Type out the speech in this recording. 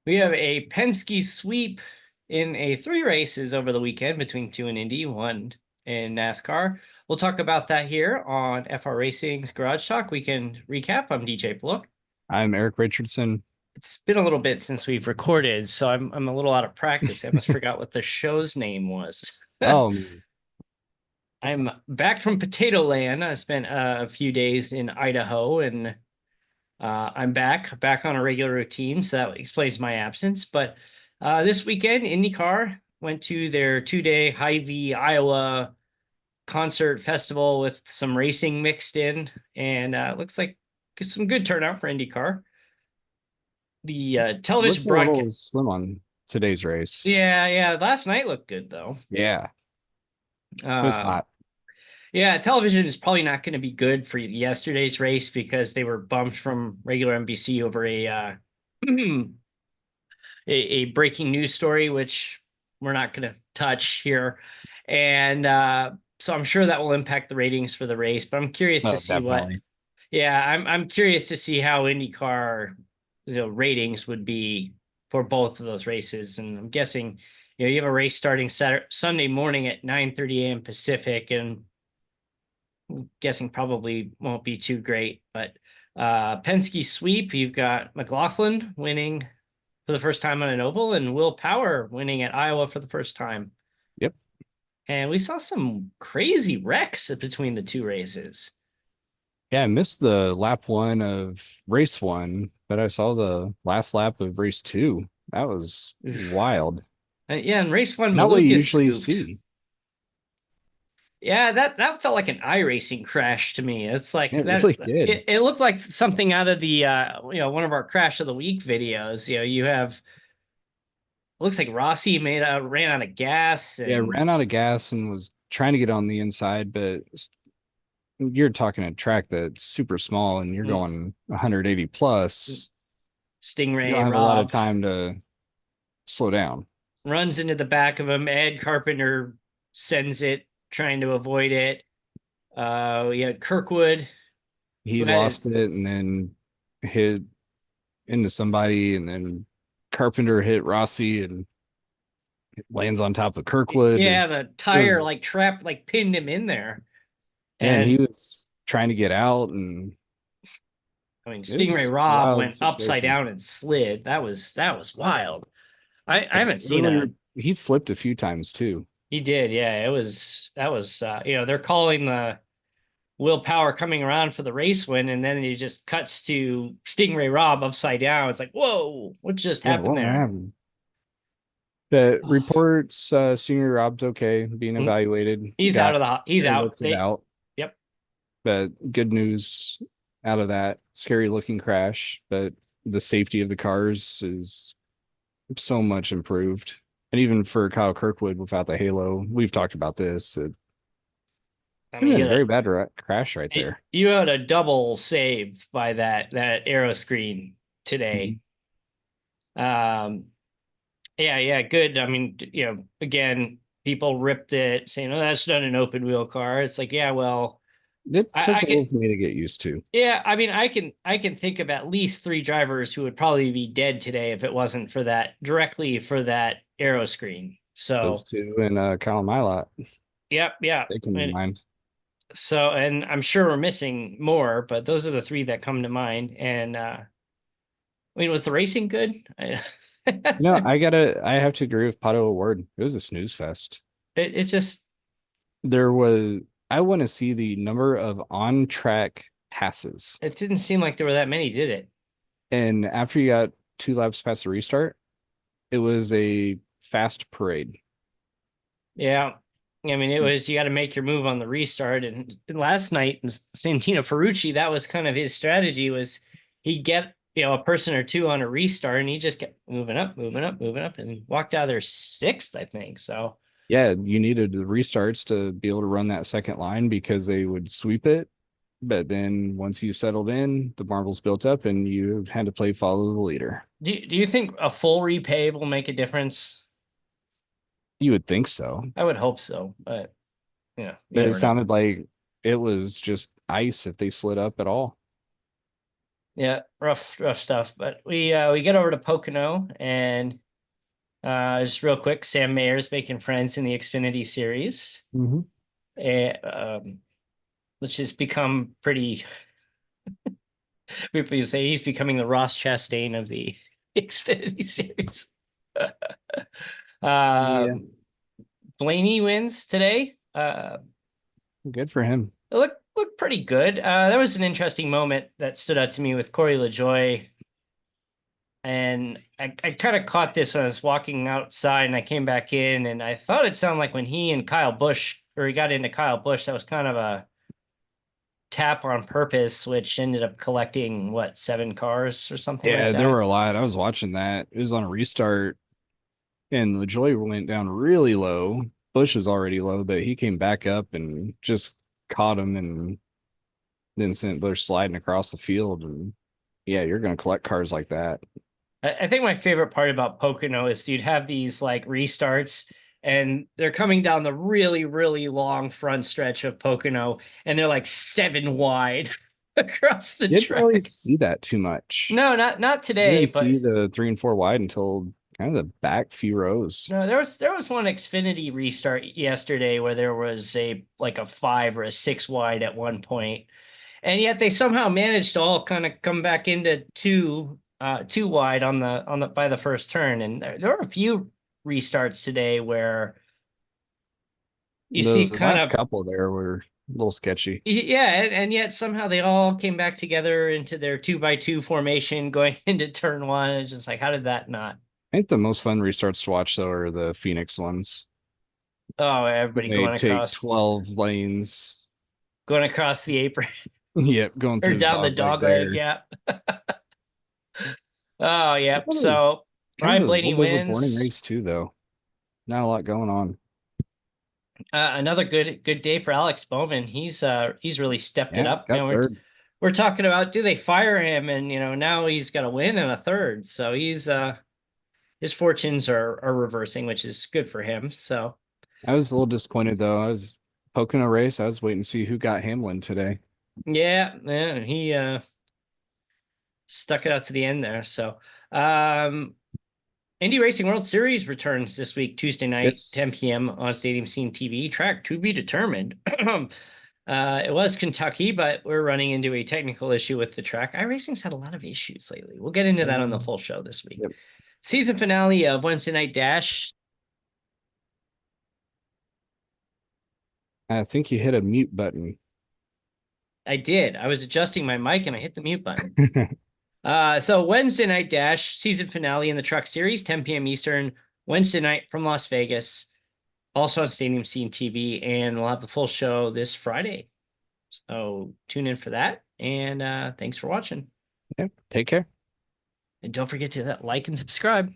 We have a Penske sweep in a 3 races over the weekend between 2 in Indy, 1 in NASCAR. We'll talk about that here on FR Racing's Garage Talk Weekend Recap. I'm DJ Flook. I'm Eric Richardson. It's been a little bit since we've recorded, so I'm a little out of practice. I almost forgot what the show's name was. Oh, I'm back from Potato Land. I spent a few days in Idaho, and I'm back on a regular routine, so that explains my absence. But this weekend, IndyCar went to their 2-day Hy-Vee, Iowa concert festival with some racing mixed in, and looks like some good turnout for IndyCar. The television looked a little broadcast, slim on today's race. yeah. Last night looked good though. Yeah, it was Um, hot. yeah, television is probably not going to be good for yesterday's race because they were bumped from regular NBC over a breaking news story, which we're not going to touch here. And so I'm sure that will impact the ratings for the race, but I'm curious to Oh, see what, definitely. yeah, I'm curious to see how IndyCar, ratings would be for both of those races. And I'm guessing, you have a race starting Sunday morning at 9:30 a.m. Pacific, and I'm guessing probably won't be too great, but Penske sweep, you've got McLaughlin winning for the first time on an oval, and Will Power winning at Iowa for the first time. Yep. And we saw some crazy wrecks between the two races. Yeah, I missed the lap one of race one, but I saw the last lap of race two. That was wild. Yeah, in race one, Not what you Malukas usually scooped. see. Yeah, that felt like an iRacing crash to me. It's like It that really did. it looked like something out of the one of our crash of the week videos. You have, looks like Rossi ran out of gas, Yeah, and ran out of gas and was trying to get on the inside, but you're talking a track that's super small and you're mm, going 180 plus. You don't Stingray have a lot of Rob time to slow down. runs into the back of him. Ed Carpenter sends it, trying to avoid it. We had Kirkwood, He who had, lost it and then hit into somebody, and then Carpenter hit Rossi and it lands on top of Kirkwood. And yeah, the it tire was, like trapped, like pinned him in there. and he And was trying to get out, and I mean, it Stingray was a Rob wild went upside situation. down and slid. That was wild. I Yeah, haven't seen earlier a. he flipped a few times too. He did, yeah. It was that was they're calling the Will Power coming around for the race win, and then it just cuts to Stingray Rob upside down. It's like, whoa, what just Yeah, happened what there? happened? The reports, Stinger Rob's okay, being evaluated. He's out Got of the he's out. lifted out, Yep. but good news out of that scary looking crash. But the safety of the cars is so much improved. And even for Kyle Kirkwood without the halo, we've talked about this. It I could have mean, been a very bad crash right there. you had a double save by that arrow screen Mhm. today. Um, yeah, good. I mean, again, people ripped it, saying, "Oh, that's not an open wheel car." It's like, yeah, well, It I took a can, little for me to get used to. yeah, I mean, I can think of at least 3 drivers who would probably be dead today if it wasn't for that directly for that arrow screen. Those So, two and Kyle Milot, yep, yeah. they come to And mind. so, and I'm sure we're missing more, but those are the 3 that come to mind. And I mean, was the racing good? I have to agree with Pato Award. It was a snooze fest. It just, There was, I want to see the number of on track passes. it didn't seem like there were that many, did it? And after you got 2 laps past the restart, it was a fast parade. Yeah. I mean, it was, you got to make your move on the restart. And last night, Santino Ferrucci, that was kind of his strategy, was he'd get, a person or two on a restart, and he just kept moving up, moving up, moving up, and walked out of there sixth, I think. So, Yeah, you needed the restarts to be able to run that second line because they would sweep it. But then once you settled in, the marbles built up and you had to play follow the leader. do you think a full repave will make a difference? You would think so. I would hope so, but, you But it never know. sounded like it was just ice if they slid up at all. Yeah, rough stuff. But we get over to Pocono and just real quick, Sam Mayer's making friends in the Xfinity series. Mm-hmm. And, which has become pretty people say he's becoming the Ross Chastain of the Xfinity series. Yeah, um Blaney wins today. good for him. It looked pretty good. There was an interesting moment that stood out to me with Corey LaJoy, and I kind of caught this when I was walking outside, and I came back in, and I thought it sounded like when he and Kyle Busch, or he got into Kyle Busch, that was kind of a tap on purpose, which ended up collecting what, 7 cars or something like Yeah, there were that. a lot. I was watching that. It was on a restart, and the joy went down really low. Bush was already low, but he came back up and just caught him and then sent Bush sliding across the field. And yeah, you're going to collect cars like that. I think my favorite part about Pocono is you'd have these like restarts, and they're coming down the really, really long front stretch of Pocono, and they're like 7 wide across the Didn't really track. see that too much. No, not I today, didn't but see the 3 and 4 wide until kind of the back few rows. no, there was one Xfinity restart yesterday where there was a like a 5 or a 6 wide at one point, and yet they somehow managed to all kind of come back into two wide on the by the first turn. And there were a few restarts today where you see The kind last of, couple there were a little sketchy. yeah, and yet somehow they all came back together into their 2x2 formation going into turn one. It's just like, how did that not? I think the most fun restarts to watch though are the Phoenix ones. Oh, everybody They take 12 lanes. going across the apron Yep, going or through the down the dog leg dog leg. there. Yeah. Oh, yep. That was So kind Ryan of a Blaney little bit of a boring wins. race too, though. Not a lot going on. Another good day for Alex Bowman. He's really stepped it Yeah, up. got third. We're talking about, do they fire him? And now he's got a win and a third. So he's his fortunes are reversing, which is good for him. So I was a little disappointed though. I was poking a race. I was waiting to see who got Hamlin today. yeah, he stuck it out to the end there. So Indy Racing World Series returns this week, Tuesday night, It's 10 p.m. on Stadium Scene TV. Track to be determined. It was Kentucky, but we're running into a technical issue with the track. iRacing's had a lot of issues lately. We'll get into that on the full show this week. yep. Season finale of Wednesday Night Dash. I think you hit a mute button. I did. I was adjusting my mic and I hit the mute button. So Wednesday Night Dash season finale in the Truck Series, 10 p.m. Eastern, Wednesday night from Las Vegas, also on Stadium Scene TV, and we'll have the full show this Friday. So tune in for that, and thanks for watching. Yeah, take care. And don't forget to like and subscribe.